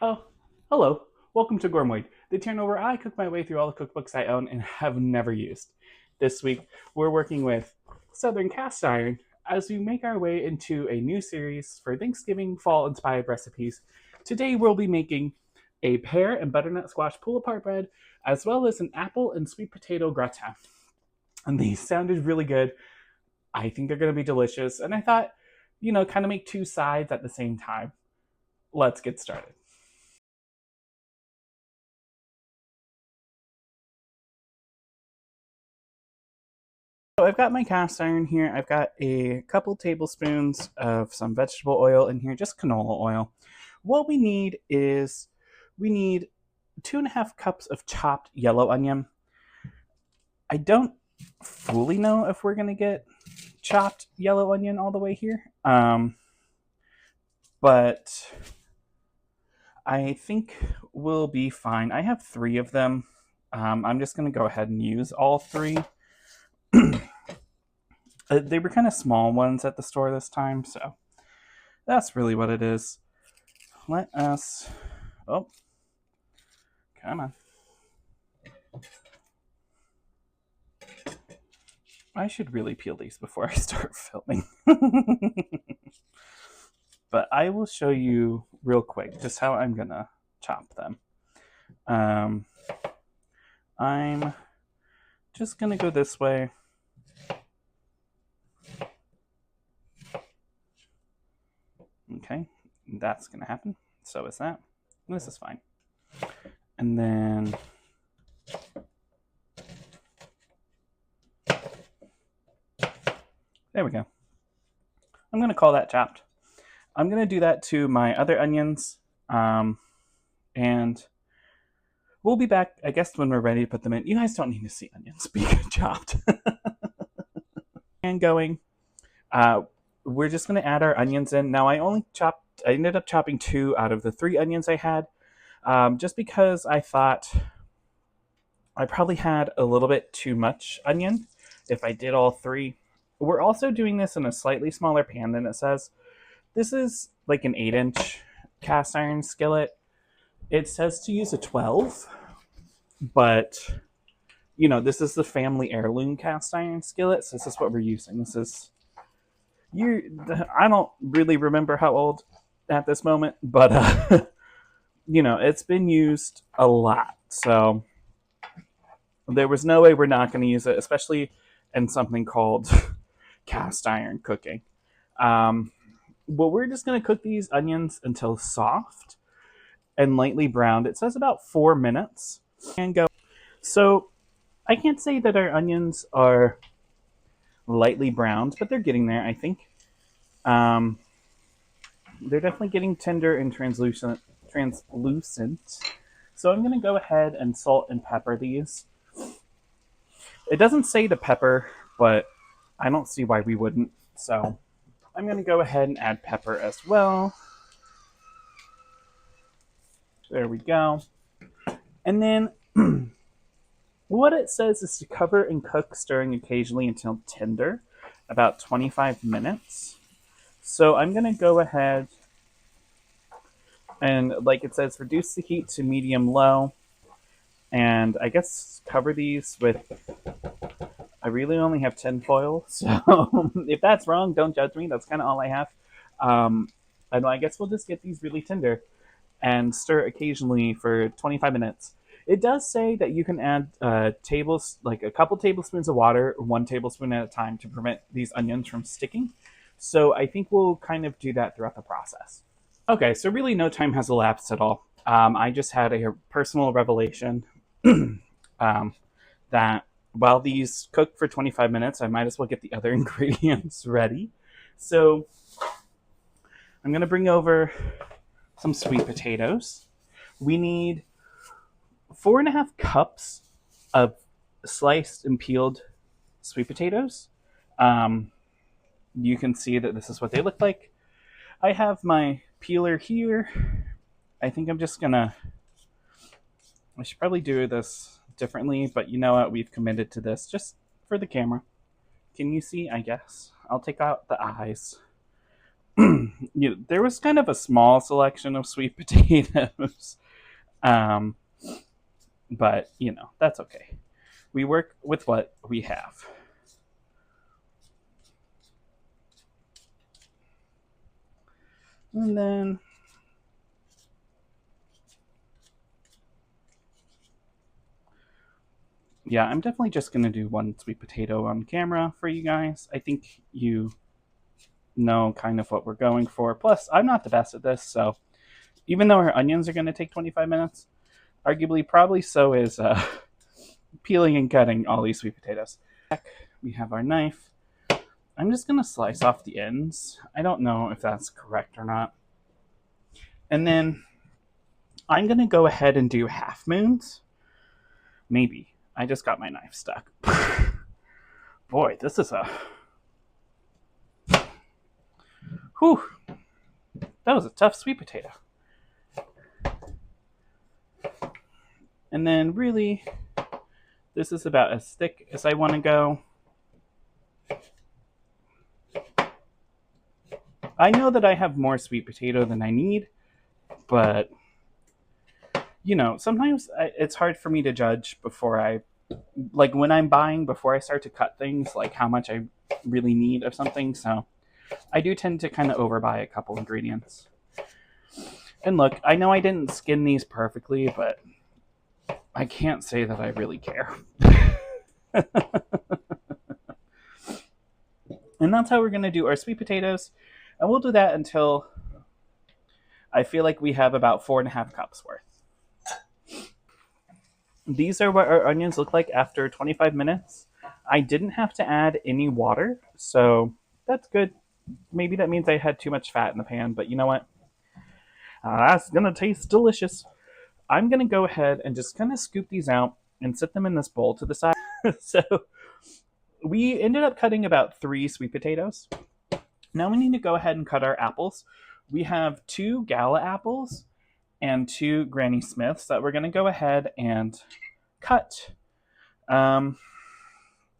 Oh, hello. Welcome to Gourmet, the channel where I cook my way through all the cookbooks I own and have never used. This week, we're working with Southern Cast Iron as we make our way into a new series for Thanksgiving fall-inspired recipes. Today, we'll be making a pear and butternut squash pull-apart bread, as well as an apple and sweet potato gratin. And these sounded really good. I think they're going to be delicious, and I thought, kind of make two sides at the same time. Let's get started. So I've got my cast iron here. I've got a couple tablespoons of some vegetable oil in here, just canola oil. What we need is we need 2.5 cups of chopped yellow onion. I don't fully know if we're gonna get chopped yellow onion all the way here, but I think we'll be fine. I have 3 of them. I'm just gonna go ahead and use all 3. They were kind of small ones at the store this time, so that's really what it is. Let us... Oh, come on. I should really peel these before I start filming. But I will show you real quick just how I'm going to chop them. I'm just going to go this way. Okay, that's going to happen. So is that. This is fine. And then there we go. I'm going to call that chopped. I'm going to do that to my other onions. And we'll be back, I guess, when we're ready to put them in. You guys don't need to see onions being chopped. And going. We're just going to add our onions in. Now, I ended up chopping 2 out of the 3 onions I had, just because I thought I probably had a little bit too much onion if I did all 3. We're also doing this in a slightly smaller pan than it says. This is like an 8-inch cast iron skillet. It says to use a 12, but this is the family heirloom cast iron skillet, so this is what we're using. This is I don't really remember how old at this moment, but it's been used a lot, so there was no way we're not going to use it, especially in something called cast iron cooking. Well, we're just going to cook these onions until soft and lightly browned. It says about 4 minutes and go. So I can't say that our onions are lightly browned, but they're getting there, I think. They're definitely getting tender and translucent. So I'm going to go ahead and salt and pepper these. It doesn't say to pepper, but I don't see why we wouldn't. So I'm going to go ahead and add pepper as well. There we go. And then what it says is to cover and cook, stirring occasionally until tender, about 25 minutes. So I'm going to go ahead and, like it says, reduce the heat to medium-low. And I guess cover these with... I really only have tin foil, so if that's wrong, don't judge me. That's kind of all I have. And I guess we'll just get these really tender and stir occasionally for 25 minutes. It does say that you can add a couple tablespoons of water, 1 tablespoon at a time, to prevent these onions from sticking. So I think we'll kind of do that throughout the process. Okay, so really no time has elapsed at all. I just had a personal revelation that while these cook for 25 minutes, I might as well get the other ingredients ready. So I'm going to bring over some sweet potatoes. We need 4.5 cups of sliced and peeled sweet potatoes. You can see that this is what they look like. I have my peeler here. I think I'm just gonna... I should probably do this differently, but you know what? We've committed to this just for the camera. Can you see? I guess. I'll take out the eyes. there was kind of a small selection of sweet potatoes. um, but, that's okay. We work with what we have. And then yeah, I'm definitely just going to do one sweet potato on camera for you guys. I think you know kind of what we're going for. Plus, I'm not the best at this, so even though our onions are going to take 25 minutes, arguably probably so is peeling and cutting all these sweet potatoes. We have our knife. I'm just going to slice off the ends. I don't know if that's correct or not. And then I'm going to go ahead and do half moons. Maybe. I just got my knife stuck. Boy, this is a... Whew. That was a tough sweet potato. And then really, this is about as thick as I want to go. I know that I have more sweet potato than I need, but, sometimes it's hard for me to judge before like when I'm buying, before I start to cut things, like how much I really need of something. So I do tend to kind of overbuy a couple ingredients. And look, I know I didn't skin these perfectly, but I can't say that I really care. And that's how we're going to do our sweet potatoes. And we'll do that until I feel like we have about 4.5 cups worth. These are what our onions look like after 25 minutes. I didn't have to add any water, so that's good. Maybe that means I had too much fat in the pan, but you know what? That's going to taste delicious. I'm going to go ahead and just kind of scoop these out and set them in this bowl to the side. So we ended up cutting about 3 sweet potatoes. Now we need to go ahead and cut our apples. We have 2 Gala apples and 2 Granny Smiths that we're going to go ahead and cut.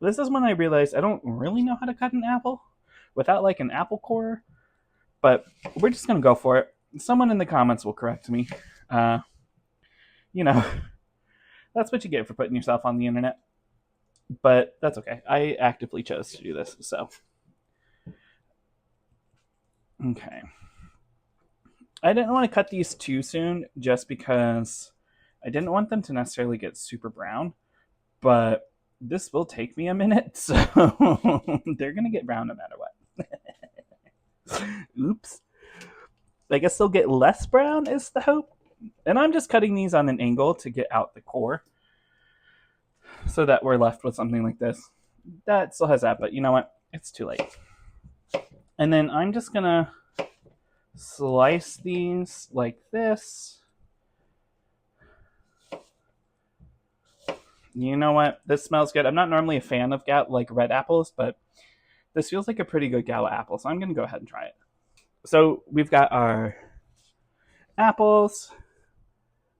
This is when I realized I don't really know how to cut an apple without like an apple core, but we're just going to go for it. Someone in the comments will correct me. That's what you get for putting yourself on the internet. But that's okay. I actively chose to do this, so. Okay. I didn't want to cut these too soon just because I didn't want them to necessarily get super brown, but this will take me a minute, so they're going to get brown no matter what. Oops. I guess they'll get less brown is the hope. And I'm just cutting these on an angle to get out the core so that we're left with something like this. That still has that, but you know what? It's too late. And then I'm just going to slice these like this. You know what? This smells good. I'm not normally a fan of like red apples, but this feels like a pretty good Gala apple, so I'm going to go ahead and try it. So we've got our apples.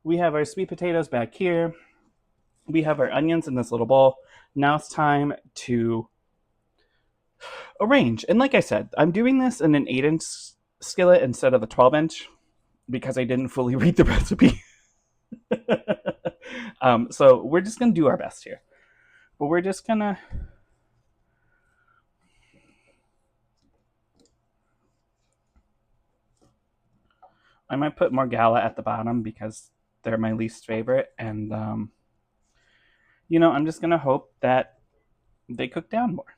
We have our sweet potatoes back here. We have our onions in this little bowl. Now it's time to arrange. And like I said, I'm doing this in an 8-inch skillet instead of a 12-inch because I didn't fully read the recipe. So we're just going to do our best here. But we're just going to... I might put more Gala at the bottom because they're my least favorite. And, I'm just going to hope that they cook down more.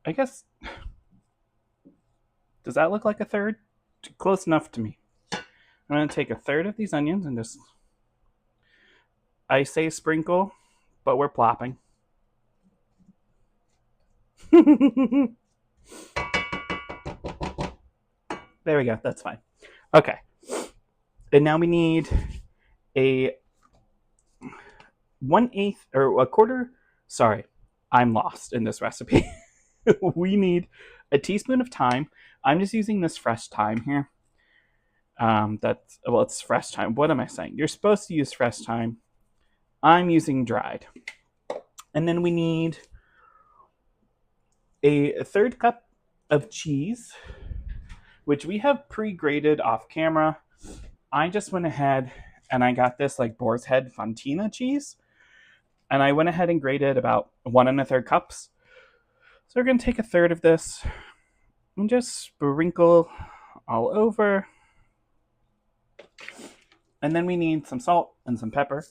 I guess... Does that look like a third? Close enough to me. I'm going to take a third of these onions and just... I say sprinkle, but we're plopping. There we go. That's fine. Okay. And now we need a 1/8 or a quarter. Sorry, I'm lost in this recipe. We need a teaspoon of thyme. I'm just using this fresh thyme here. Well, it's fresh thyme. What am I saying? You're supposed to use fresh thyme. I'm using dried. And then we need a third cup of cheese, which we have pre-grated off camera. I just went ahead and I got this like Boar's Head Fontina cheese, and I went ahead and grated about 1 1/3 cups. So we're going to take a third of this and just sprinkle all over. And then we need some salt and some pepper.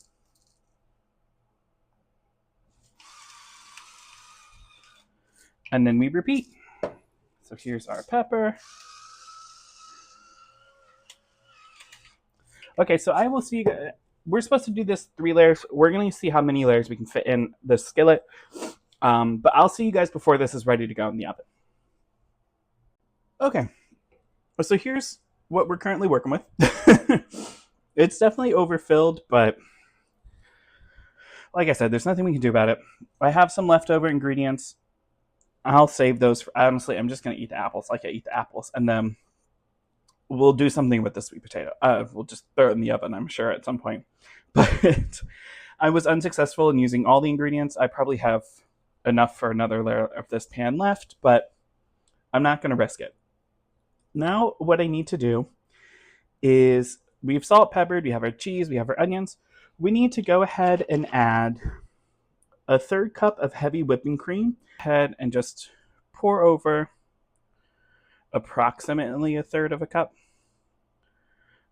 And then we repeat. So here's our pepper. Okay, so I will see you guys. We're supposed to do this 3 layers. We're going to see how many layers we can fit in the skillet. But I'll see you guys before this is ready to go in the oven. Okay, so here's what we're currently working with. It's definitely overfilled, but like I said, there's nothing we can do about it. I have some leftover ingredients. I'll save those. Honestly, I'm just going to eat the apples like I eat the apples. And then we'll do something with the sweet potato. We'll just throw it in the oven, I'm sure, at some point. But I was unsuccessful in using all the ingredients. I probably have enough for another layer of this pan left, but I'm not going to risk it. Now what I need to do is, we've salt, peppered, we have our cheese, we have our onions. We need to go ahead and add a third cup of heavy whipping cream. Ahead and just pour over approximately a third of a cup.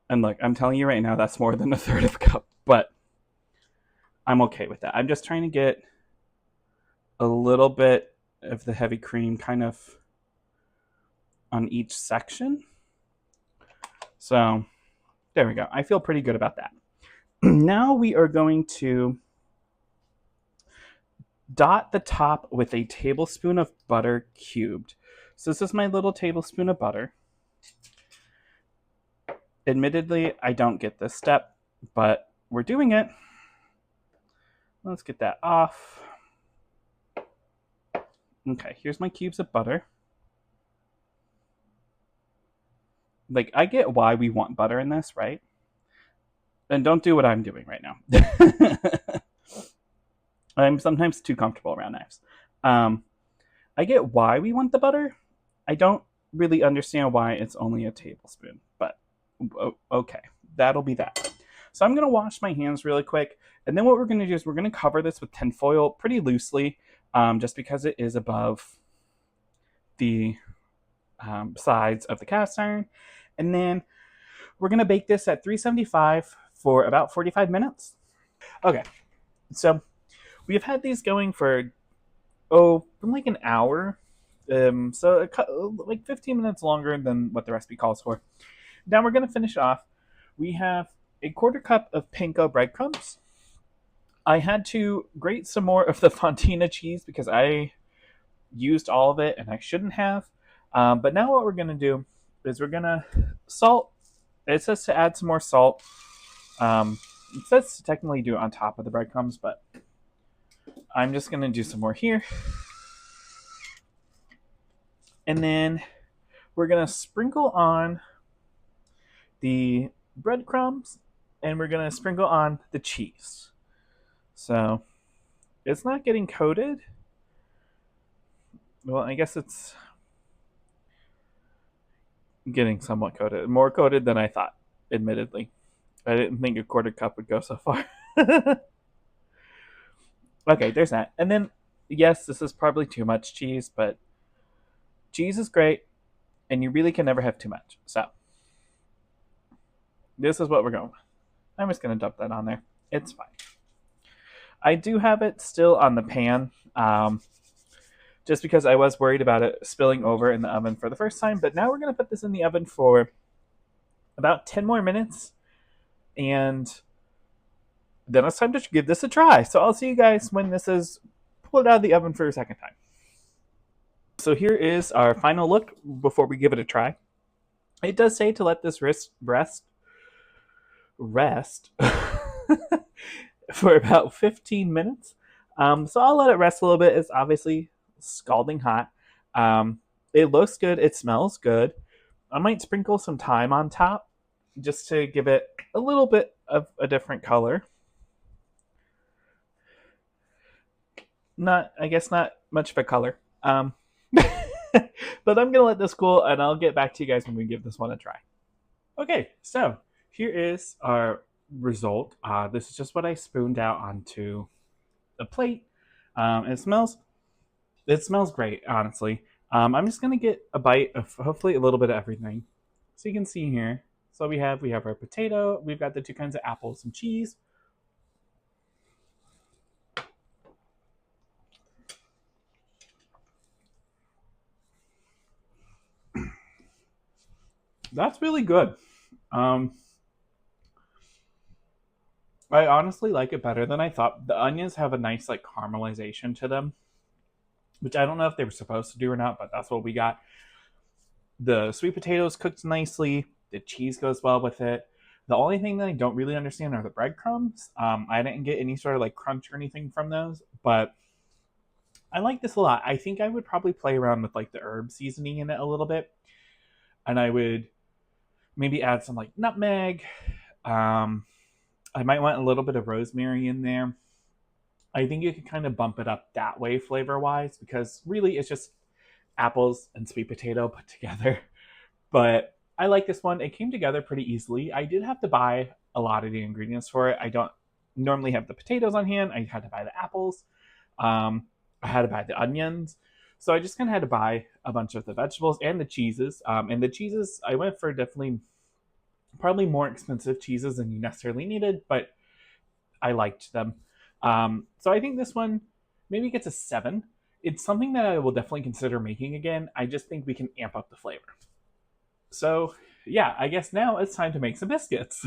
And look, I'm telling you right now, that's more than a third of a cup, but I'm okay with that. I'm just trying to get a little bit of the heavy cream kind of on each section. So there we go. I feel pretty good about that. Now we are going to dot the top with a tablespoon of butter cubed. So this is my little tablespoon of butter. Admittedly, I don't get this step, but we're doing it. Let's get that off. Okay, here's my cubes of butter. Like, I get why we want butter in this, right? And don't do what I'm doing right now. I'm sometimes too comfortable around knives. I get why we want the butter. I don't really understand why it's only a tablespoon, but okay, that'll be that. So I'm going to wash my hands really quick, and then what we're going to do is we're going to cover this with tinfoil pretty loosely, just because it is above the sides of the cast iron. And then we're going to bake this at 375 for about 45 minutes. Okay, so we've had these going for, like an hour. So like 15 minutes longer than what the recipe calls for. Now we're going to finish off. We have a 1/4 cup of panko breadcrumbs. I had to grate some more of the Fontina cheese because I used all of it and I shouldn't have. But now what we're going to do is we're going to salt. It says to add some more salt. It says to technically do it on top of the breadcrumbs, but I'm just going to do some more here. And then we're going to sprinkle on the breadcrumbs, and we're going to sprinkle on the cheese. So it's not getting coated. Well, I guess it's getting somewhat coated. More coated than I thought, admittedly. I didn't think a 1/4 cup would go so far. Okay, there's that. And then, yes, this is probably too much cheese, but cheese is great, and you really can never have too much. So this is what we're going with. I'm just going to dump that on there. It's fine. I do have it still on the pan, just because I was worried about it spilling over in the oven for the first time. But now we're going to put this in the oven for about 10 more minutes, and then it's time to give this a try. So I'll see you guys when this is pulled out of the oven for a second time. So here is our final look before we give it a try. It does say to let this rest for about 15 minutes. So I'll let it rest a little bit. It's obviously scalding hot. It looks good. It smells good. I might sprinkle some thyme on top. just to give it a little bit of a different color. I guess not much of a color. But I'm gonna let this cool, and I'll get back to you guys when we give this one a try. Okay, so here is our result. This is just what I spooned out onto a plate. It smells great, honestly. I'm just gonna get a bite of hopefully a little bit of everything. So you can see here. So we have our potato. We've got the two kinds of apples and cheese. That's really good. Um, I honestly like it better than I thought. The onions have a nice like caramelization to them, which I don't know if they were supposed to do or not, but that's what we got. The sweet potatoes cooked nicely. The cheese goes well with it. The only thing that I don't really understand are the breadcrumbs. I didn't get any sort of like crunch or anything from those, but I like this a lot. I think I would probably play around with like the herb seasoning in it a little bit, and I would maybe add some like nutmeg. Um, I might want a little bit of rosemary in there. I think you could kind of bump it up that way flavor wise because really it's just apples and sweet potato put together. But I like this one. It came together pretty easily. I did have to buy a lot of the ingredients for it. I don't normally have the potatoes on hand. I had to buy the apples. I had to buy the onions. So I just kind of had to buy a bunch of the vegetables and the cheeses. And the cheeses, I went for definitely probably more expensive cheeses than you necessarily needed, but I liked them. So I think this one maybe gets a 7. It's something that I will definitely consider making again. I just think we can amp up the flavor. So, yeah, I guess now it's time to make some biscuits.